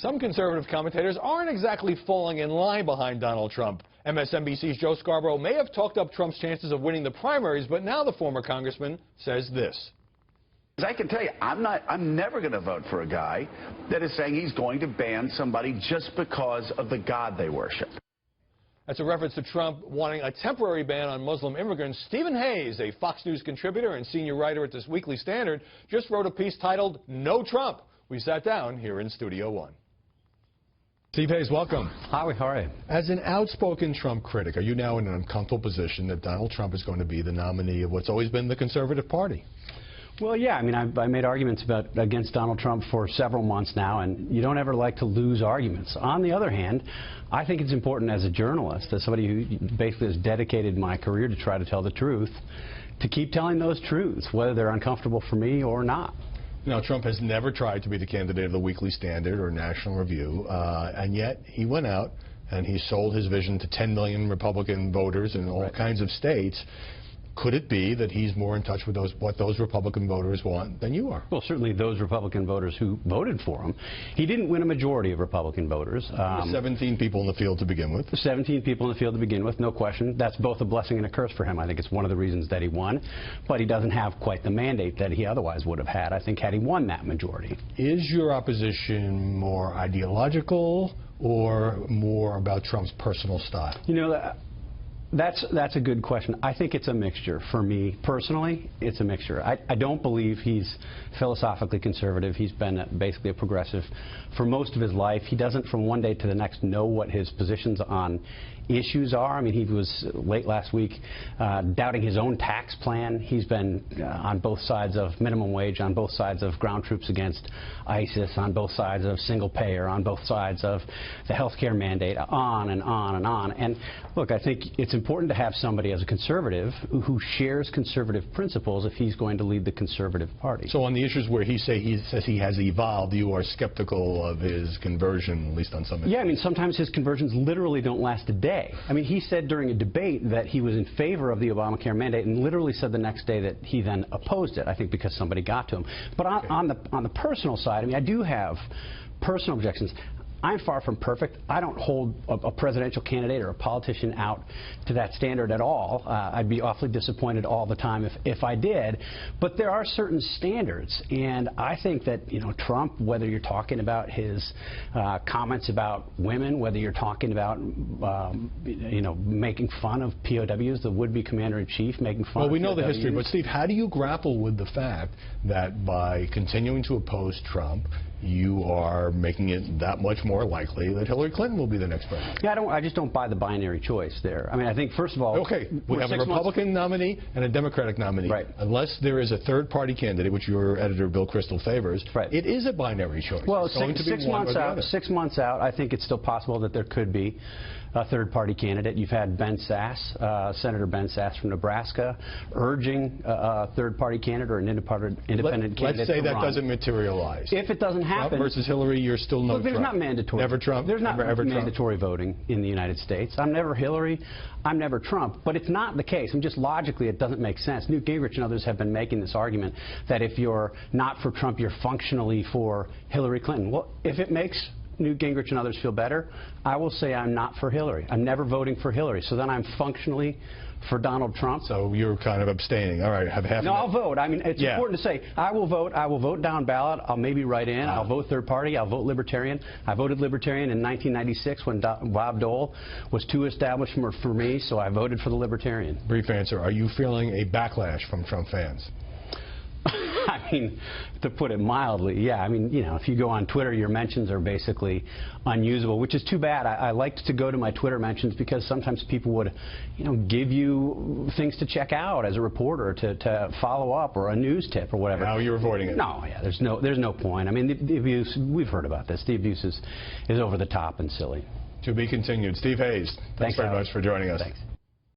Some conservative commentators aren't exactly falling in line behind Donald Trump. MSNBC's Joe Scarborough may have talked up Trump's chances of winning the primaries, but now the former congressman says this. I can tell you, I'm never going to vote for a guy that is saying he's going to ban somebody just because of the God they worship. That's a reference to Trump wanting a temporary ban on Muslim immigrants. Stephen Hayes, a Fox News contributor and senior writer at this Weekly Standard, just wrote a piece titled, "No Trump." We sat down here in Studio One. Steve Hayes, welcome. Hi, how are you? As an outspoken Trump critic, are you now in an uncomfortable position that Donald Trump is going to be the nominee of what's always been the conservative party? Well, yeah, I mean, I made arguments against Donald Trump for several months now, and you don't ever like to lose arguments. On the other hand, I think it's important as a journalist, as somebody who basically has dedicated my career to try to tell the truth, to keep telling those truths, whether they're uncomfortable for me or not. Now, Trump has never tried to be the candidate of the Weekly Standard or National Review, and yet he went out and he sold his vision to 10 million Republican voters in all kinds of states. Could it be that he's more in touch with what those Republican voters want than you are? Well, certainly those Republican voters who voted for him. He didn't win a majority of Republican voters. 17 people in the field to begin with. 17 people in the field to begin with, no question. That's both a blessing and a curse for him. I think it's one of the reasons that he won. But he doesn't have quite the mandate that he otherwise would have had, I think, had he won that majority. Is your opposition more ideological or more about Trump's personal style? You know, That's a good question. I think it's a mixture. For me, personally, it's a mixture. I don't believe he's philosophically conservative. He's been basically a progressive for most of his life. He doesn't, from one day to the next, know what his positions on issues are. I mean, he was late last week doubting his own tax plan. He's been on both sides of minimum wage, on both sides of ground troops against ISIS, on both sides of single payer, on both sides of the health care mandate, on and on and on. And look, I think it's important to have somebody as a conservative who shares conservative principles if he's going to lead the conservative party. So on the issues where he says he has evolved, you are skeptical of his conversion, at least on some issues? Yeah, I mean, sometimes his conversions literally don't last a day. I mean, he said during a debate that he was in favor of the Obamacare mandate and literally said the next day that he then opposed it, I think because somebody got to him. But on the personal side, I mean, I do have personal objections. I'm far from perfect. I don't hold a presidential candidate or a politician out to that standard at all. I'd be awfully disappointed all the time if I did. But there are certain standards, and I think that, you know, Trump, whether you're talking about his comments about women, whether you're talking about, you know, making fun of POWs, the would-be commander-in-chief, making fun of POWs. Well, we know the history, but Steve, how do you grapple with the fact that by continuing to oppose Trump, you are making it that much more likely that Hillary Clinton will be the next president? Yeah, I just don't buy the binary choice there. I mean, I think, first of all... Okay, we have a Republican nominee and a Democratic nominee. Right. Unless there is a third-party candidate, which your editor, Bill Kristol, favors, it is a binary choice. Well, six months out, I think it's still possible that there could be a third-party candidate. You've had Ben Sass, Senator Ben Sass from Nebraska, urging a third-party candidate or an independent candidate. Let's say that doesn't materialize. If it doesn't happen... Trump versus Hillary, you're still no Trump. There's not mandatory. Never Trump? There's not ever mandatory Trump. voting in the United States. I'm never Hillary. I'm never Trump. But it's not the case. I mean, just logically, it doesn't make sense. Newt Gingrich and others have been making this argument that if you're not for Trump, you're functionally for Hillary Clinton. Well, if it makes Newt Gingrich and others feel better, I will say I'm not for Hillary. I'm never voting for Hillary. So then I'm functionally for Donald Trump. So you're kind of abstaining. All right, have half. No, I'll vote. I mean, it's important to say I will vote. I will vote down ballot. I'll maybe write in. I'll vote third party. I'll vote Libertarian. I voted Libertarian in 1996 when Bob Dole was too established for me, so I voted for the Libertarian. Brief answer. Are you feeling a backlash from Trump fans? I mean, to put it mildly, yeah. I mean, you know, if you go on Twitter, your mentions are basically unusable, which is too bad. I liked to go to my Twitter mentions because sometimes people would, you know, give you things to check out as a reporter to follow up or a news tip or whatever. Now you're avoiding it. No, yeah, there's no point. I mean, the abuse, we've heard about this. The abuse is over the top and silly. To be continued. Steve Hayes, thanks very much for joining us. Thanks.